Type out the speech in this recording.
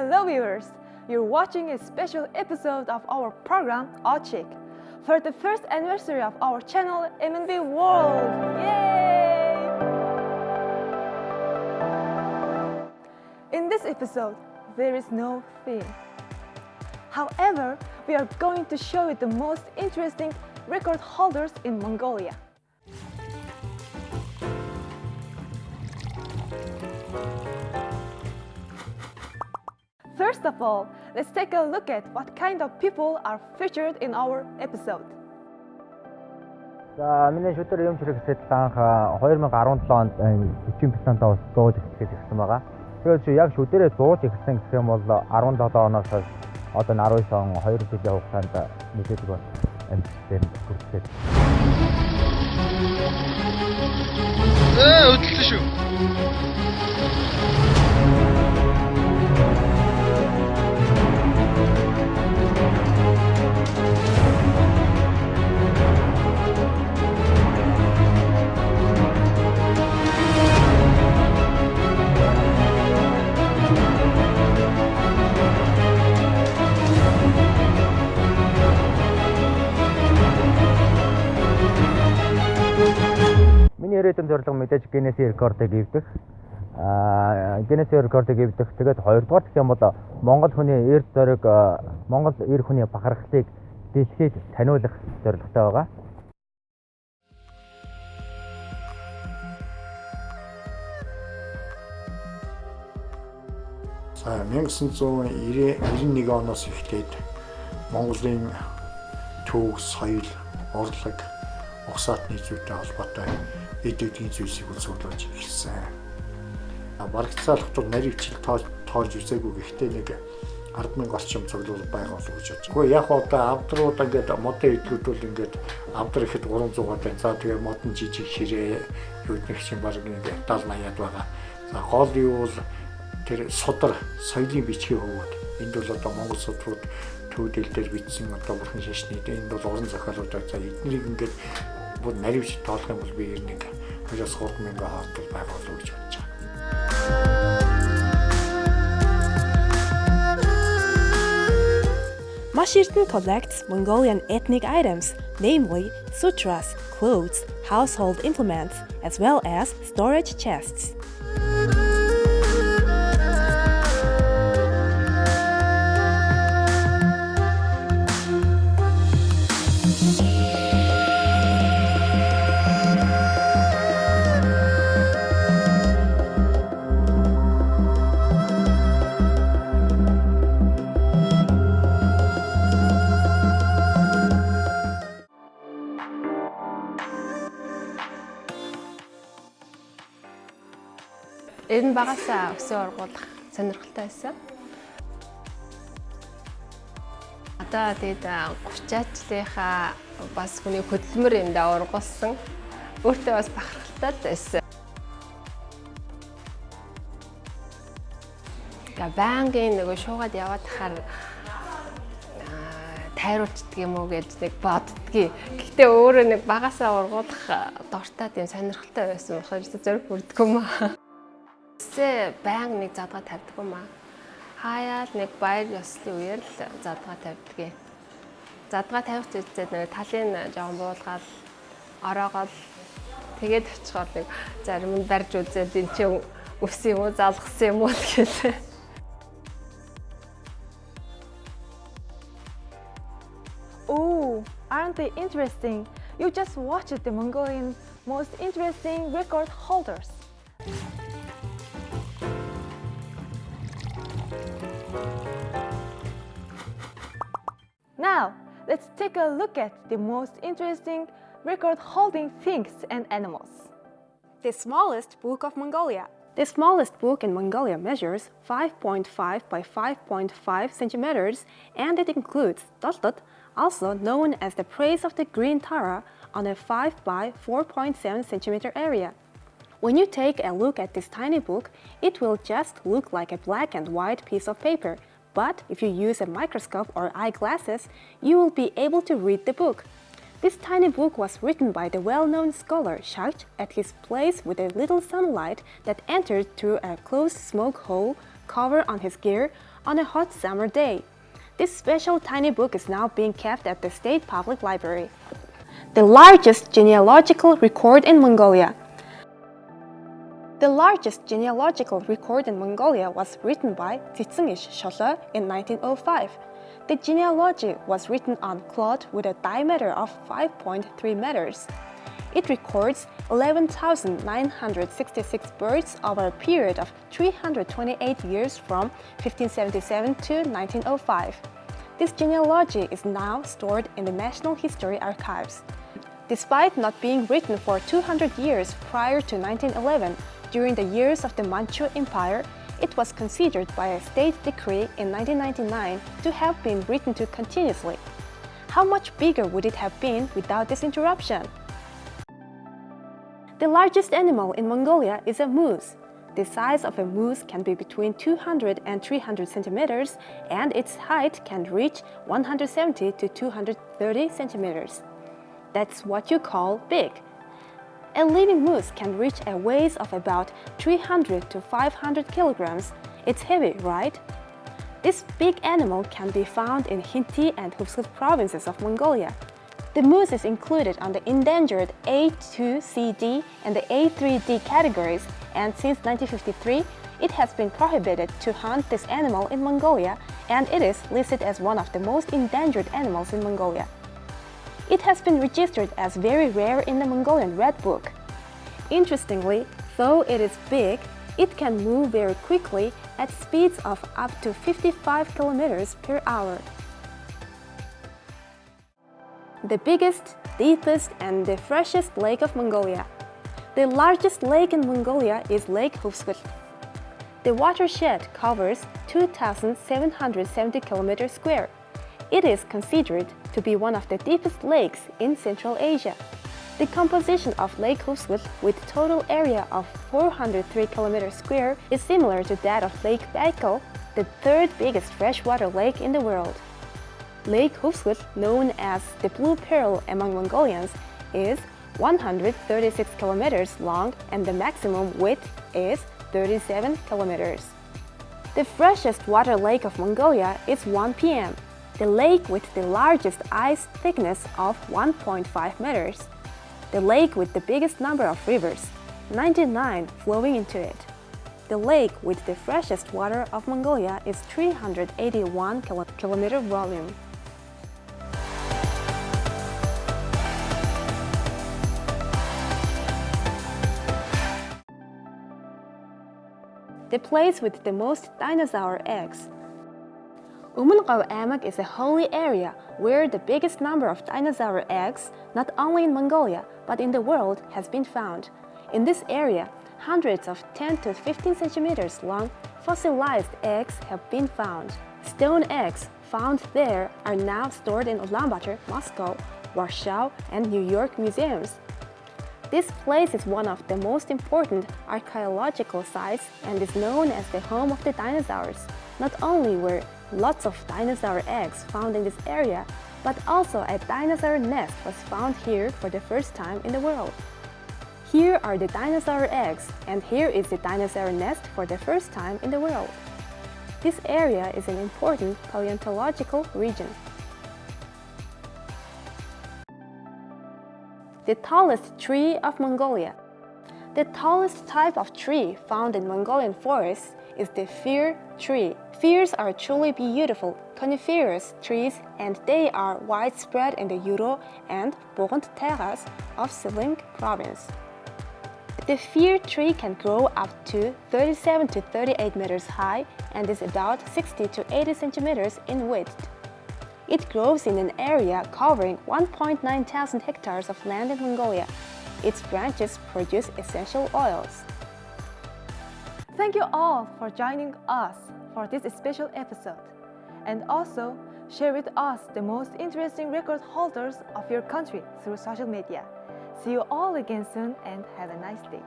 Hello viewers! You're watching a special episode of our program, Chick, for the first anniversary of our channel, MNB World! Yay! In this episode, there is no theme. However, we are going to show you the most interesting record holders in Mongolia. First of all, let's take a look at what kind of people are featured in our episode. За миний шүтэр юм чирэг сэтэл анх 2017 онд 40%-аас дууж эхлэхэд ирсэн байгаа. Тэгээд яг шүдэрээ дууж эхэлсэн гэх юм бол 17 оноос хойш одоо 19 он 2 жилийн хугацаанд мэдээлэл бол амжилттай хүрсэн. Хөдөлсөн шүү. Миний ирээдүйн зорилго мэдээж Гиннесийн рекордыг эвдэх. Гиннесийн рекордыг эвдэх. Тэгээд хоёрдугаар гэх юм бол Монгол хүний эрд зориг, Монгол эр хүний бахархлыг дэлхийд таниулах зорилготой байгаа. За 1991 оноос эхлээд Монголын төв, соёл, урлаг, угсаатны зүйтэй холбоотой эд эдийн зүйлсийг үзүүлж эхэлсэн. Барагцаалах тул наривчлал тоолж үзээгүй гэхдээ нэг 10,000 орчим цуглуул байгаа болов гэж бодож. Гэхдээ яг одоо авдрууд ингээд модон эдлүүд бол ингээд авдар ихэд 300 байна. За тэгээ модон жижиг ширээ юудных чинь баг нэг 70-80-аад байгаа. За гол юу бол тэр судар соёлын бичгийн хөвгүүд. Энд бол одоо монгол судрууд төвдөл дээр бичсэн одоо бурхан шашны энд бол уран зохиолууд за эднийг ингээд бүр наривч тоолох юм бол би ер нь 2-3 мянган хоолтол байгаа болов гэж бодож байгаа. Mashirtan collects Mongolian ethnic items, namely sutras, clothes, household implements, as well as storage chests. Энэ багасаа өсөө ургуулах сонирхолтой байсан. Одоо тэгээд 30-аачлынхаа бас хүний хөдөлмөр юмдаа ургуулсан. Өөртөө бас бахархалтай байсан. Бангийн нөгөө шуугаад яваад тахаар тайруулцдаг юм уу гэж нэг боддгийг. Гэхдээ өөрөө нэг багасаа ургуулах дуртай тийм сонирхолтой байсан болохоор зориг хүрдэггүй маа. Банк нэг задгаа тавьдаг юм аа. Хаяал нэг баяр ёслолын үеэр л задгаа тавьдаг. Задгаа тавих зүйлсээ нэг талын жоохон буулгаад ороогоод тэгээд очихоор нэг зарим нь барьж үзээд энэ чинь өс юм уу залгсан юм уу гэхэлээ. Oh, aren't they interesting? You just watched the Mongolian most interesting record holders. Now, let's take a look at the most interesting record-holding things and animals. The smallest book of Mongolia. The smallest book in Mongolia measures 5.5 by 5.5 centimeters, and it includes Doltot, also known as the Praise of the Green Tara, on a 5 by 4.7 centimeter area. When you take a look at this tiny book, it will just look like a black and white piece of paper. But if you use a microscope or eyeglasses, you will be able to read the book. This tiny book was written by the well-known scholar Shach at his place with a little sunlight that entered through a closed smoke hole cover on his gear on a hot summer day. This special tiny book is now being kept at the State Public Library. The largest genealogical record in Mongolia. The largest genealogical record in Mongolia was written by Tsitsungish Sholo in 1905. The genealogy was written on cloth with a diameter of 5.3 meters. It records 11,966 births over a period of 328 years from 1577 to 1905. This genealogy is now stored in the National History Archives. Despite not being written for 200 years prior to 1911, during the years of the Manchu Empire, it was considered by a state decree in 1999 to have been written to continuously. How much bigger would it have been without this interruption? The largest animal in Mongolia is a moose. The size of a moose can be between 200 and 300 centimeters, and its height can reach 170 to 230 centimeters. That's what you call big. A living moose can reach a weight of about 300 to 500 kilograms. It's heavy, right? This big animal can be found in Khinti and Hubsut provinces of Mongolia. The moose is included on the endangered A2CD and the A3D categories, and since 1953, it has been prohibited to hunt this animal in Mongolia, and it is listed as one of the most endangered animals in Mongolia. It has been registered as very rare in the Mongolian Red Book. Interestingly, though it is big, it can move very quickly at speeds of up to 55 kilometers per hour. The biggest, deepest, and the freshest lake of Mongolia. The largest lake in Mongolia is Lake Hubsut. The watershed covers 2,770 kilometers square. It is considered to be one of the deepest lakes in Central Asia. The composition of Lake Hubsut, with total area of 403 kilometers square, is similar to that of Lake Baikal, the third biggest freshwater lake in the world. Lake Hubsut, known as the Blue Pearl among Mongolians, is 136 kilometers long, and the maximum width is 37 kilometers. The freshest water lake of Mongolia is 1 p.m., the lake with the largest ice thickness of 1.5 meters. The lake with the biggest number of rivers, 99 flowing into it. The lake with the freshest water of Mongolia is 381 kilometer volume. The place with the most dinosaur eggs. Umulgaw Amag is a holy area where the biggest number of dinosaur eggs, not only in Mongolia but in the world, has been found. In this area, hundreds of 10 to 15 centimeters long fossilized eggs have been found. Stone eggs found there are now stored in Ulaanbaatar, Moscow, Warsaw, and New York museums. This place is one of the most important archaeological sites and is known as the home of the dinosaurs. Not only were lots of dinosaur eggs found in this area, but also a dinosaur nest was found here for the first time in the world. Here are the dinosaur eggs, and here is the dinosaur nest for the first time in the world. This area is an important paleontological region. The tallest tree of Mongolia. The tallest type of tree found in Mongolian forests is the fir tree. Firs are truly beautiful coniferous trees, and they are widespread in the Yuro and Boront terras of Siling province. The fir tree can grow up to 37 to 38 meters high and is about 60 to 80 centimeters in width. It grows in an area covering 1.9 thousand hectares of land in Mongolia. Its branches produce essential oils. Thank you all for joining us for this special episode, and also share with us the most interesting record holders of your country through social media. See you all again soon and have a nice day.